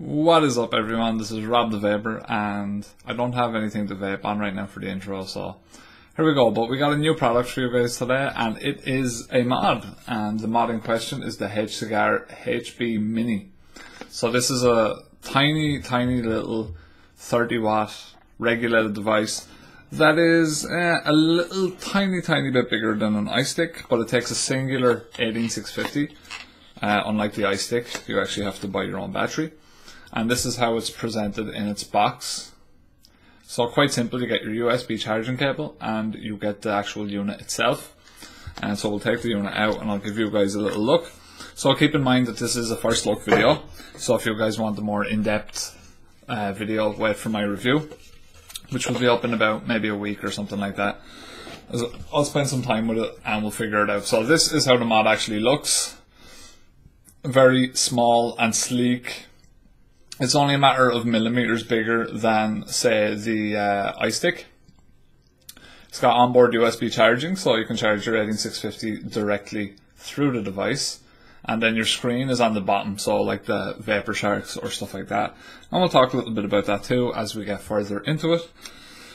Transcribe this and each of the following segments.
What is up, everyone? This is Rob the Vapor, and I don't have anything to vape on right now for the intro, so here we go. But we got a new product for you guys today, and it is a mod, and the mod in question is the Hcigar HB Mini. So this is a tiny little 30 watt regulated device that is a little tiny bit bigger than an iStick, but it takes a singular 18650. Unlike the iStick, you actually have to buy your own battery. And this is how it's presented in its box. So quite simple, you get your USB charging cable and you get the actual unit itself. And so we'll take the unit out and I'll give you guys a little look. So keep in mind that this is a first look video. So if you guys want a more in-depth video, wait for my review, which will be up in about maybe a week or something like that. I'll spend some time with it and we'll figure it out. So this is how the mod actually looks. Very small and sleek. It's only a matter of millimeters bigger than, say, the iStick. It's got onboard USB charging, so you can charge your 18650 directly through the device. And then your screen is on the bottom, so like the Vapor Sharks or stuff like that. And we'll talk a little bit about that too as we get further into it.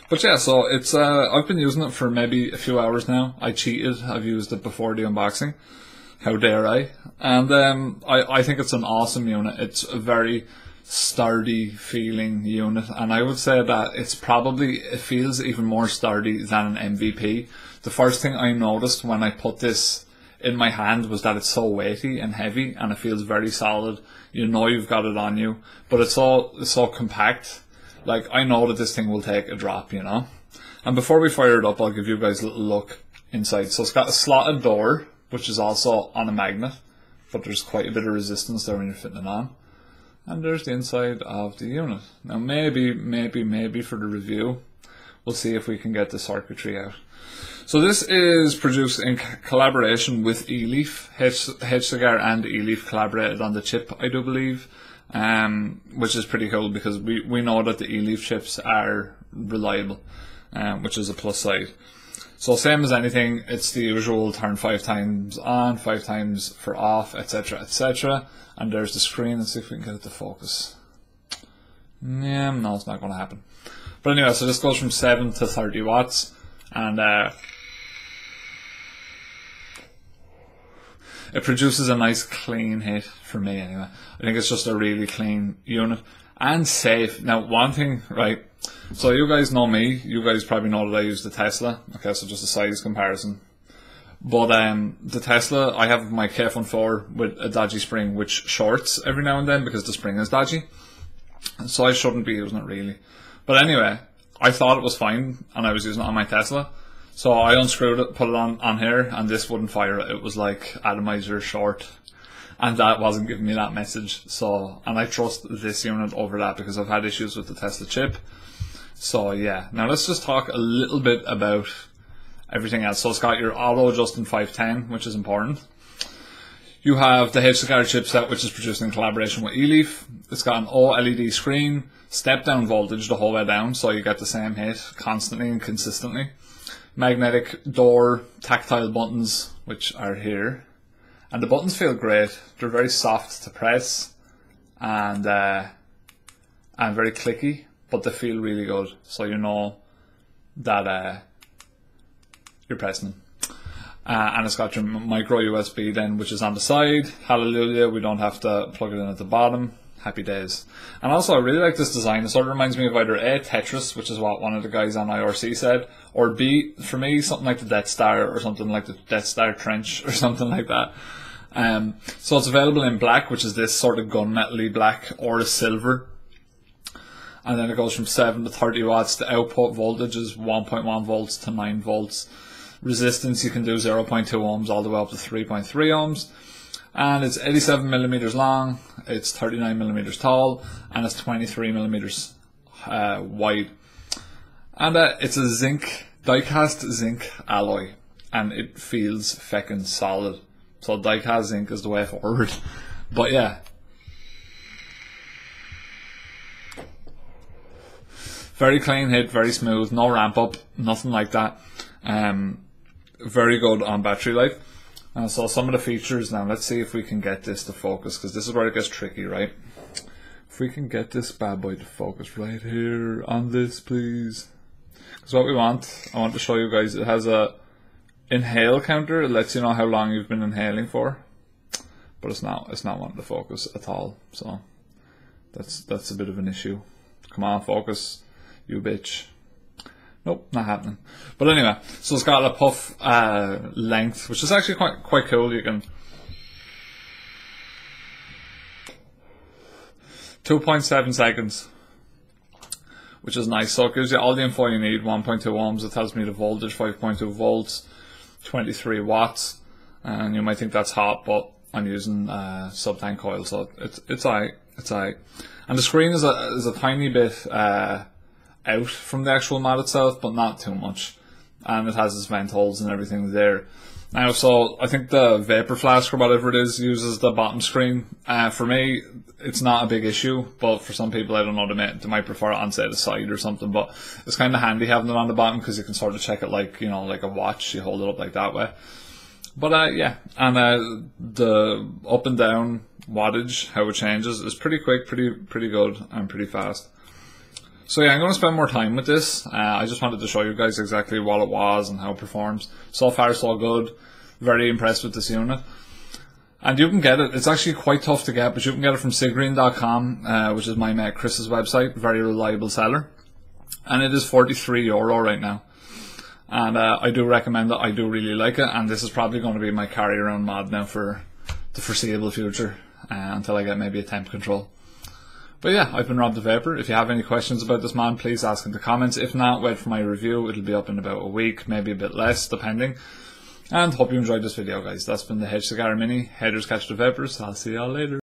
But yeah, so it's I've been using it for maybe a few hours now. I cheated. I've used it before the unboxing. How dare I? And I think it's an awesome unit. It's a very sturdy feeling unit, and I would say that it feels even more sturdy than an MVP. The first thing I noticed when I put this in my hand was that it's so weighty and heavy, and it feels very solid. You know you've got it on you, but it's so compact. Like, I know that this thing will take a drop, you know. And before we fire it up, I'll give you guys a little look inside. So it's got a slotted door, which is also on a magnet, but there's quite a bit of resistance there when you're fitting it on. And there's the inside of the unit. Now maybe for the review, we'll see if we can get the circuitry out. So this is produced in collaboration with eLeaf. Hcigar and eLeaf collaborated on the chip, I do believe, which is pretty cool because we know that the eLeaf chips are reliable, which is a plus side. So same as anything, it's the usual turn 5 times on, 5 times for off, etc, etc. And there's the screen. Let's see if we can get it to focus. Yeah, no, it's not going to happen. But anyway, so this goes from 7 to 30 watts. And it produces a nice clean hit for me anyway. I think it's just a really clean unit. And safe. Now, one thing, right, so you guys know me. You guys probably know that I use the Tesla. Okay, so just a size comparison. But the Tesla, I have my KF14 with a dodgy spring which shorts every now and then because the spring is dodgy. So I shouldn't be using it really. But anyway, I thought it was fine and I was using it on my Tesla. So I unscrewed it, put it on here, and this wouldn't fire it. It was like atomizer short. And that wasn't giving me that message. So, and I trust this unit over that because I've had issues with the Tesla chip. So yeah, now let's just talk a little bit about everything else. So it's got your auto adjusting 510, which is important. You have the Hcigar chipset, which is produced in collaboration with eLeaf. It's got an OLED screen, step down voltage the whole way down, so you get the same hit constantly and consistently. Magnetic door, tactile buttons, which are here. And the buttons feel great. They're very soft to press and very clicky, but they feel really good. So you know that you're pressing them. And it's got your micro USB then, which is on the side. Hallelujah, we don't have to plug it in at the bottom. Happy days. And also, I really like this design. It sort of reminds me of either A, Tetris, which is what one of the guys on IRC said, or B, for me, something like the Death Star, or something like the Death Star Trench, or something like that. So it's available in black, which is this sort of gunmetal-y black, or a silver. And then it goes from 7 to 30 watts. The output voltage is 1.1 volts to 9 volts. Resistance, you can do 0.2 ohms all the way up to 3.3 ohms. And it's 87 millimeters long, it's 39 millimeters tall, and it's 23 millimeters wide. And it's a die-cast zinc alloy, and it feels feckin' solid. So die-cast zinc is the way forward. But yeah. Very clean hit, very smooth, no ramp up, nothing like that. Very good on battery life. So some of the features now, let's see if we can get this to focus, because this is where it gets tricky, right? If we can get this bad boy to focus right here on this, please. Because what we want, I want to show you guys, it has a inhale counter. It lets you know how long you've been inhaling for. But it's not wanting to focus at all. So that's a bit of an issue. Come on, focus, you bitch. Nope, not happening. But anyway, so it's got a puff length, which is actually quite cool. You can 2.7 seconds, which is nice. So it gives you all the info you need. 1.2 ohms. It tells me the voltage, 5.2 volts, 23 watts. And you might think that's hot, but I'm using sub-tank coil, so it's alright. It's alright. And the screen is a tiny bit out from the actual mod itself, but not too much. And it has its vent holes and everything there. Now, so I think the Vapor Flask or whatever it is uses the bottom screen. For me, it's not a big issue, but for some people, I don't know, they might prefer it on, say, the side or something. But it's kind of handy having it on the bottom because you can sort of check it like, you know, like a watch. You hold it up like that way. But yeah, and the up and down wattage, how it changes, is pretty quick, pretty good, and pretty fast. So yeah, I'm going to spend more time with this. I just wanted to show you guys exactly what it was and how it performs. So far, so good. Very impressed with this unit. And you can get it. It's actually quite tough to get, but you can get it from Hcigar.com, which is my mate Chris's website. Very reliable seller. And it is €43 right now. And I do recommend it. I do really like it. And this is probably going to be my carry-around mod now for the foreseeable future, until I get maybe a temp control. But yeah, I've been Rob the Vapor. If you have any questions about this mod, please ask in the comments. If not, wait for my review. It'll be up in about a week, maybe a bit less, depending. And hope you enjoyed this video, guys. That's been the Hcigar Mini. Haters catch the vapors. I'll see y'all later.